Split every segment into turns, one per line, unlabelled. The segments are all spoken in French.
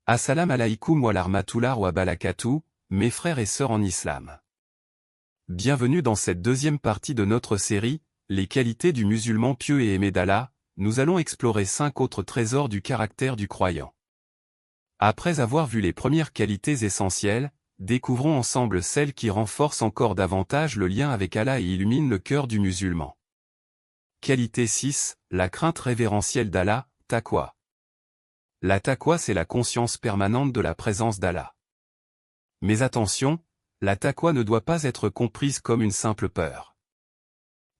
Assalam alaykoum wa rahmatullah wa barakatuh, mes frères et sœurs en islam. Bienvenue dans cette deuxième partie de notre série, les qualités du musulman pieux et aimé d'Allah. Nous allons explorer 5 autres trésors du caractère du croyant. Après avoir vu les premières qualités essentielles, découvrons ensemble celles qui renforcent encore davantage le lien avec Allah et illuminent le cœur du musulman. Qualité 6, la crainte révérentielle d'Allah, taqwa. La taqwa, c'est la conscience permanente de la présence d'Allah. Mais attention, la taqwa ne doit pas être comprise comme une simple peur.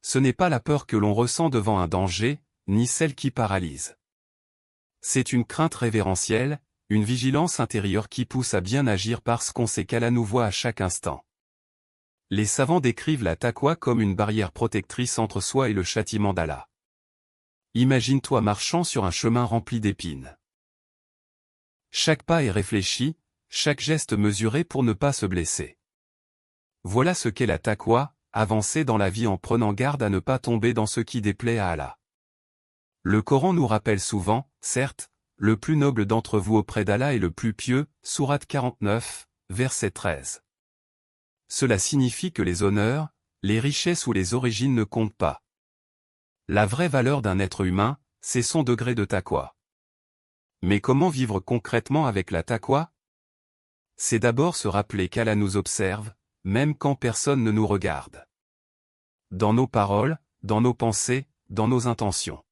Ce n'est pas la peur que l'on ressent devant un danger, ni celle qui paralyse. C'est une crainte révérentielle, une vigilance intérieure qui pousse à bien agir parce qu'on sait qu'Allah nous voit à chaque instant. Les savants décrivent la taqwa comme une barrière protectrice entre soi et le châtiment d'Allah. Imagine-toi marchant sur un chemin rempli d'épines. Chaque pas est réfléchi, chaque geste mesuré pour ne pas se blesser. Voilà ce qu'est la taqwa, avancer dans la vie en prenant garde à ne pas tomber dans ce qui déplaît à Allah. Le Coran nous rappelle souvent, certes, le plus noble d'entre vous auprès d'Allah est le plus pieux, sourate 49, verset 13. Cela signifie que les honneurs, les richesses ou les origines ne comptent pas. La vraie valeur d'un être humain, c'est son degré de taqwa. Mais comment vivre concrètement avec la taqwa? C'est d'abord se rappeler qu'Allah nous observe, même quand personne ne nous regarde. Dans nos paroles, dans nos pensées, dans nos intentions.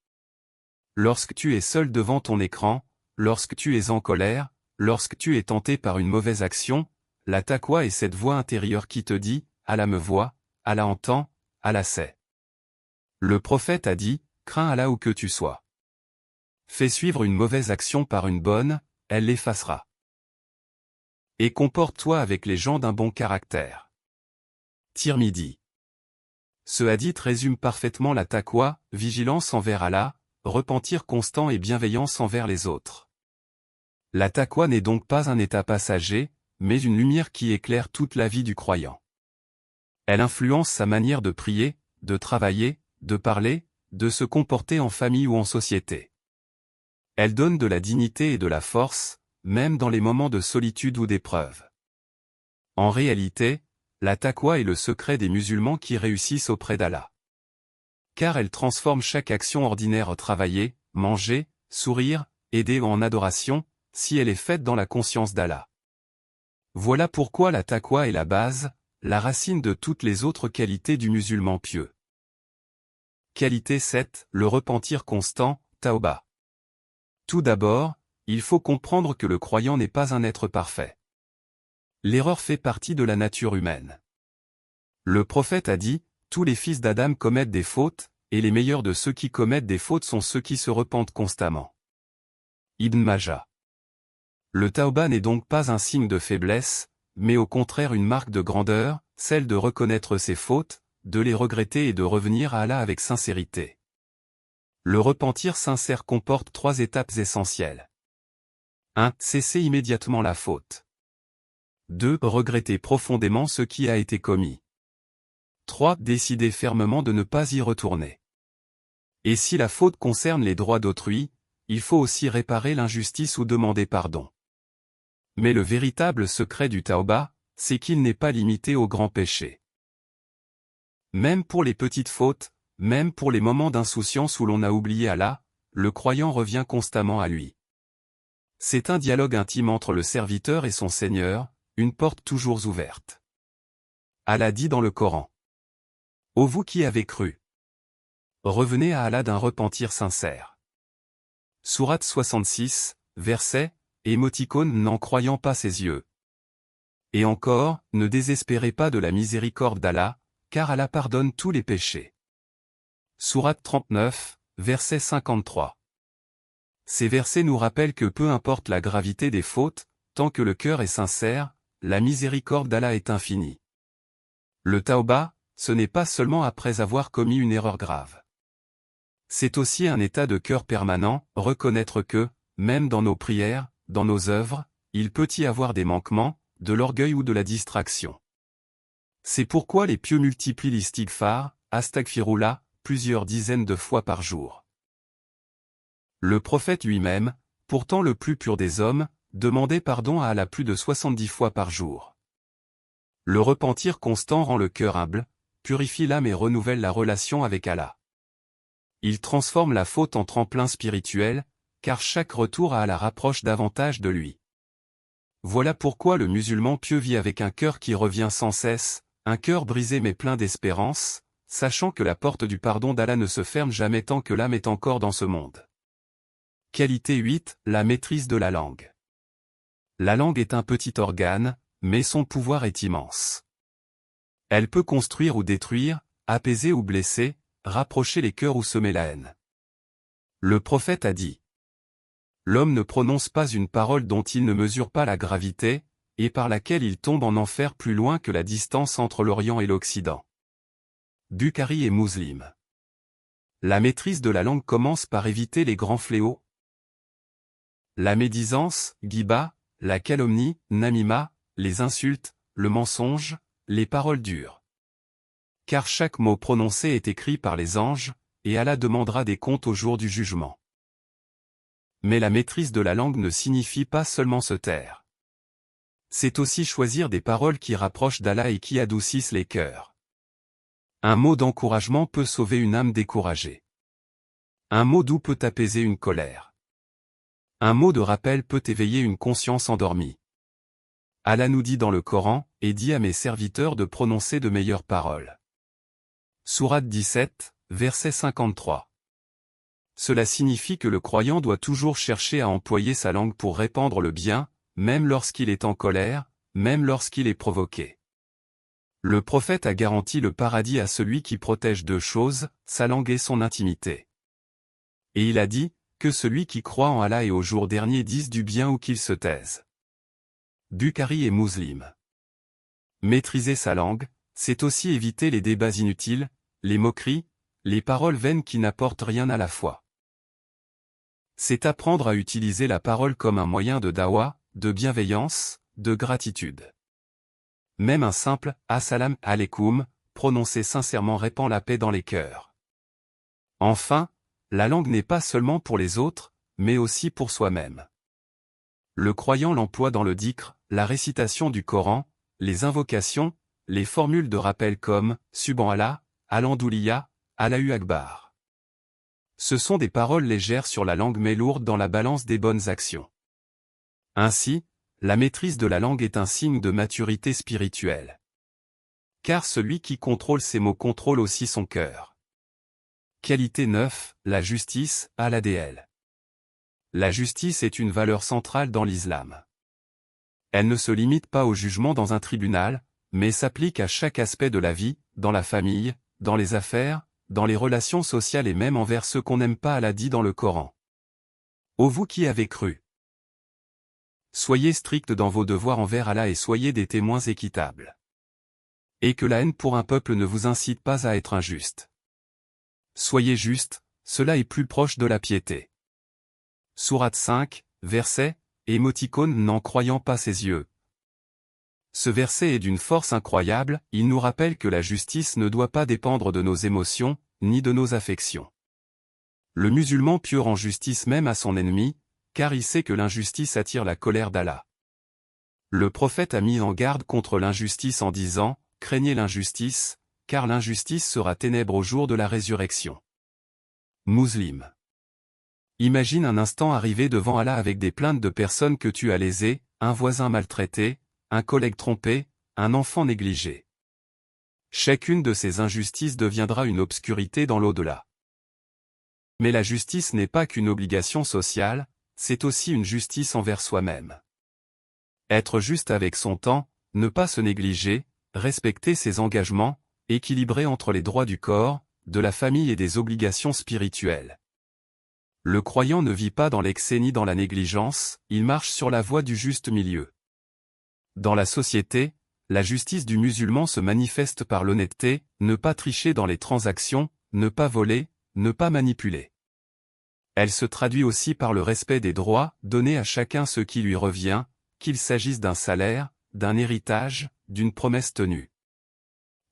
Lorsque tu es seul devant ton écran, lorsque tu es en colère, lorsque tu es tenté par une mauvaise action, la taqwa est cette voix intérieure qui te dit, Allah me voit, Allah entend, Allah sait. Le prophète a dit, crains Allah où que tu sois. Fais suivre une mauvaise action par une bonne, elle l'effacera. Et comporte-toi avec les gens d'un bon caractère. Tirmidhi. Ce hadith résume parfaitement la taqwa, vigilance envers Allah, repentir constant et bienveillance envers les autres. La taqwa n'est donc pas un état passager, mais une lumière qui éclaire toute la vie du croyant. Elle influence sa manière de prier, de travailler, de parler, de se comporter en famille ou en société. Elle donne de la dignité et de la force, même dans les moments de solitude ou d'épreuve. En réalité, la taqwa est le secret des musulmans qui réussissent auprès d'Allah. Car elle transforme chaque action ordinaire travailler, manger, sourire, aider ou en adoration, si elle est faite dans la conscience d'Allah. Voilà pourquoi la taqwa est la base, la racine de toutes les autres qualités du musulman pieux. Qualité 7, le repentir constant, tauba. Tout d'abord, il faut comprendre que le croyant n'est pas un être parfait. L'erreur fait partie de la nature humaine. Le prophète a dit, tous les fils d'Adam commettent des fautes, et les meilleurs de ceux qui commettent des fautes sont ceux qui se repentent constamment. Ibn Majah. Le tauba n'est donc pas un signe de faiblesse, mais au contraire une marque de grandeur, celle de reconnaître ses fautes, de les regretter et de revenir à Allah avec sincérité. Le repentir sincère comporte 3 étapes essentielles. 1. Cesser immédiatement la faute. 2. Regretter profondément ce qui a été commis. 3. Décider fermement de ne pas y retourner. Et si la faute concerne les droits d'autrui, il faut aussi réparer l'injustice ou demander pardon. Mais le véritable secret du tauba, c'est qu'il n'est pas limité aux grands péchés. Même pour les petites fautes, même pour les moments d'insouciance où l'on a oublié Allah, le croyant revient constamment à lui. C'est un dialogue intime entre le serviteur et son Seigneur, une porte toujours ouverte. Allah dit dans le Coran. Ô vous qui avez cru! Revenez à Allah d'un repentir sincère. Sourate 66, verset, émoticône n'en croyant pas ses yeux. Et encore, ne désespérez pas de la miséricorde d'Allah, car Allah pardonne tous les péchés. Sourate 39, verset 53. Ces versets nous rappellent que peu importe la gravité des fautes, tant que le cœur est sincère, la miséricorde d'Allah est infinie. Le tauba, ce n'est pas seulement après avoir commis une erreur grave. C'est aussi un état de cœur permanent, reconnaître que, même dans nos prières, dans nos œuvres, il peut y avoir des manquements, de l'orgueil ou de la distraction. C'est pourquoi les pieux multiplient l'istighfar, astaghfirullah, plusieurs dizaines de fois par jour. Le prophète lui-même, pourtant le plus pur des hommes, demandez pardon à Allah plus de 70 fois par jour. Le repentir constant rend le cœur humble, purifie l'âme et renouvelle la relation avec Allah. Il transforme la faute en tremplin spirituel, car chaque retour à Allah rapproche davantage de lui. Voilà pourquoi le musulman pieux vit avec un cœur qui revient sans cesse, un cœur brisé mais plein d'espérance, sachant que la porte du pardon d'Allah ne se ferme jamais tant que l'âme est encore dans ce monde. Qualité 8, la maîtrise de la langue. La langue est un petit organe, mais son pouvoir est immense. Elle peut construire ou détruire, apaiser ou blesser, rapprocher les cœurs ou semer la haine. Le prophète a dit: l'homme ne prononce pas une parole dont il ne mesure pas la gravité, et par laquelle il tombe en enfer plus loin que la distance entre l'Orient et l'Occident. Bukhari et Muslim. La maîtrise de la langue commence par éviter les grands fléaux. La médisance, ghiba, la calomnie, namima, les insultes, le mensonge, les paroles dures. Car chaque mot prononcé est écrit par les anges, et Allah demandera des comptes au jour du jugement. Mais la maîtrise de la langue ne signifie pas seulement se taire. C'est aussi choisir des paroles qui rapprochent d'Allah et qui adoucissent les cœurs. Un mot d'encouragement peut sauver une âme découragée. Un mot doux peut apaiser une colère. Un mot de rappel peut éveiller une conscience endormie. Allah nous dit dans le Coran, et dit à mes serviteurs de prononcer de meilleures paroles. Sourate 17, verset 53. Cela signifie que le croyant doit toujours chercher à employer sa langue pour répandre le bien, même lorsqu'il est en colère, même lorsqu'il est provoqué. Le prophète a garanti le paradis à celui qui protège deux choses, sa langue et son intimité. Et il a dit, que celui qui croit en Allah et au jour dernier dise du bien ou qu'il se taise. Bukhari et Muslim. Maîtriser sa langue, c'est aussi éviter les débats inutiles, les moqueries, les paroles vaines qui n'apportent rien à la foi. C'est apprendre à utiliser la parole comme un moyen de dawa, de bienveillance, de gratitude. Même un simple « Assalam alaikum » prononcé sincèrement répand la paix dans les cœurs. Enfin, la langue n'est pas seulement pour les autres, mais aussi pour soi-même. Le croyant l'emploie dans le dhikr, la récitation du Coran, les invocations, les formules de rappel comme « Subhanallah »,« Alhamdoulilah »,« Allahu Akbar ». Ce sont des paroles légères sur la langue mais lourdes dans la balance des bonnes actions. Ainsi, la maîtrise de la langue est un signe de maturité spirituelle. Car celui qui contrôle ses mots contrôle aussi son cœur. Qualité 9, la justice, al-adl. La justice est une valeur centrale dans l'islam. Elle ne se limite pas au jugement dans un tribunal, mais s'applique à chaque aspect de la vie, dans la famille, dans les affaires, dans les relations sociales et même envers ceux qu'on n'aime pas. Allah dit dans le Coran. Ô vous qui avez cru! Soyez stricts dans vos devoirs envers Allah et soyez des témoins équitables. Et que la haine pour un peuple ne vous incite pas à être injuste. Soyez justes, cela est plus proche de la piété. Sourate 5, verset, émoticône n'en croyant pas ses yeux. Ce verset est d'une force incroyable, il nous rappelle que la justice ne doit pas dépendre de nos émotions, ni de nos affections. Le musulman pieux rend justice même à son ennemi, car il sait que l'injustice attire la colère d'Allah. Le prophète a mis en garde contre l'injustice en disant, « Craignez l'injustice, car l'injustice sera ténèbre au jour de la résurrection. » Muslim. Imagine un instant arriver devant Allah avec des plaintes de personnes que tu as lésées, un voisin maltraité, un collègue trompé, un enfant négligé. Chacune de ces injustices deviendra une obscurité dans l'au-delà. Mais la justice n'est pas qu'une obligation sociale, c'est aussi une justice envers soi-même. Être juste avec son temps, ne pas se négliger, respecter ses engagements, équilibrer entre les droits du corps, de la famille et des obligations spirituelles. Le croyant ne vit pas dans l'excès ni dans la négligence, il marche sur la voie du juste milieu. Dans la société, la justice du musulman se manifeste par l'honnêteté, ne pas tricher dans les transactions, ne pas voler, ne pas manipuler. Elle se traduit aussi par le respect des droits, donner à chacun ce qui lui revient, qu'il s'agisse d'un salaire, d'un héritage, d'une promesse tenue.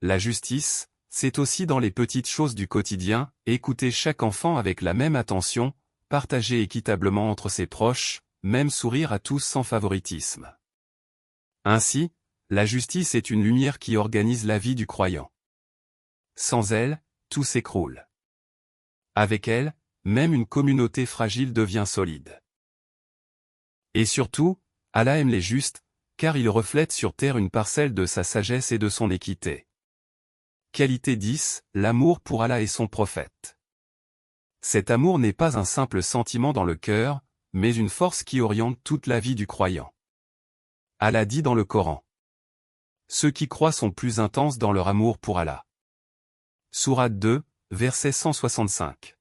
La justice, c'est aussi dans les petites choses du quotidien, écouter chaque enfant avec la même attention, partager équitablement entre ses proches, même sourire à tous sans favoritisme. Ainsi, la justice est une lumière qui organise la vie du croyant. Sans elle, tout s'écroule. Avec elle, même une communauté fragile devient solide. Et surtout, Allah aime les justes, car il reflète sur terre une parcelle de sa sagesse et de son équité. Qualité 10, l'amour pour Allah et son prophète. Cet amour n'est pas un simple sentiment dans le cœur, mais une force qui oriente toute la vie du croyant. Allah dit dans le Coran. Ceux qui croient sont plus intenses dans leur amour pour Allah. Sourate 2, verset 165.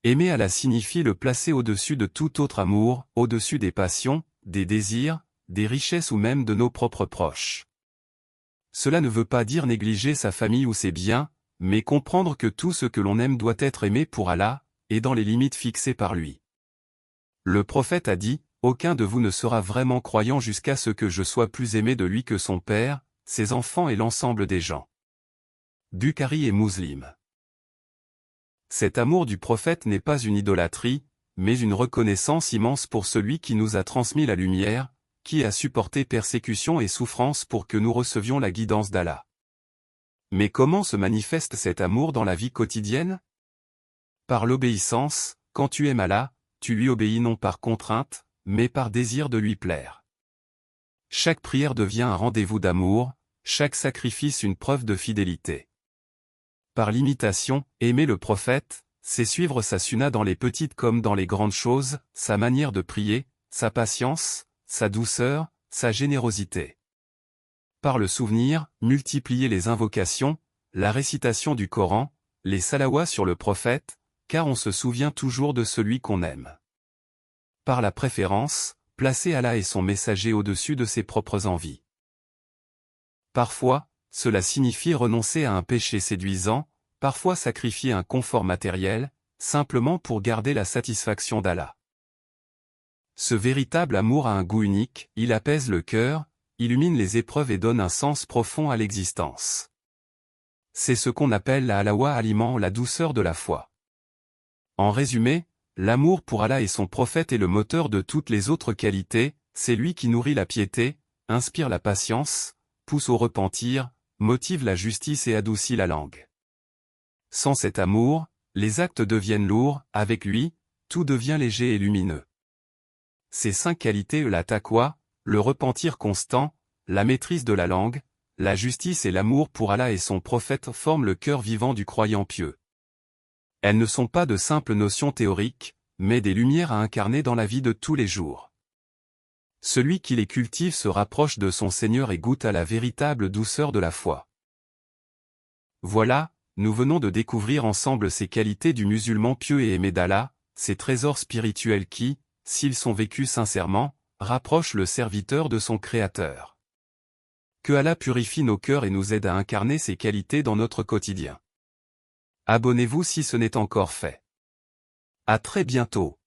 Aimer Allah signifie le placer au-dessus de tout autre amour, au-dessus des passions, des désirs, des richesses ou même de nos propres proches. Cela ne veut pas dire négliger sa famille ou ses biens, mais comprendre que tout ce que l'on aime doit être aimé pour Allah, et dans les limites fixées par lui. Le prophète a dit, « Aucun de vous ne sera vraiment croyant jusqu'à ce que je sois plus aimé de lui que son père, ses enfants et l'ensemble des gens. » Bukhari et Muslim. Cet amour du prophète n'est pas une idolâtrie, mais une reconnaissance immense pour celui qui nous a transmis la lumière, qui a supporté persécutions et souffrances pour que nous recevions la guidance d'Allah. Mais comment se manifeste cet amour dans la vie quotidienne? Par l'obéissance, quand tu aimes Allah, tu lui obéis non par contrainte, mais par désir de lui plaire. Chaque prière devient un rendez-vous d'amour, chaque sacrifice une preuve de fidélité. Par l'imitation, aimer le prophète, c'est suivre sa sunna dans les petites comme dans les grandes choses, sa manière de prier, sa patience, sa douceur, sa générosité. Par le souvenir, multiplier les invocations, la récitation du Coran, les salawats sur le prophète, car on se souvient toujours de celui qu'on aime. Par la préférence, placer Allah et son messager au-dessus de ses propres envies. Parfois, cela signifie renoncer à un péché séduisant, parfois sacrifier un confort matériel, simplement pour garder la satisfaction d'Allah. Ce véritable amour a un goût unique, il apaise le cœur, illumine les épreuves et donne un sens profond à l'existence. C'est ce qu'on appelle la halawa aliment la douceur de la foi. En résumé, l'amour pour Allah et son prophète est le moteur de toutes les autres qualités, c'est lui qui nourrit la piété, inspire la patience, pousse au repentir, motive la justice et adoucit la langue. Sans cet amour, les actes deviennent lourds, avec lui, tout devient léger et lumineux. Ces 5 qualités la taqwa, le repentir constant, la maîtrise de la langue, la justice et l'amour pour Allah et son prophète forment le cœur vivant du croyant pieux. Elles ne sont pas de simples notions théoriques, mais des lumières à incarner dans la vie de tous les jours. Celui qui les cultive se rapproche de son Seigneur et goûte à la véritable douceur de la foi. Voilà, nous venons de découvrir ensemble ces qualités du musulman pieux et aimé d'Allah, ces trésors spirituels qui, s'ils sont vécus sincèrement, rapprochent le serviteur de son Créateur. Que Allah purifie nos cœurs et nous aide à incarner ces qualités dans notre quotidien. Abonnez-vous si ce n'est encore fait. À très bientôt.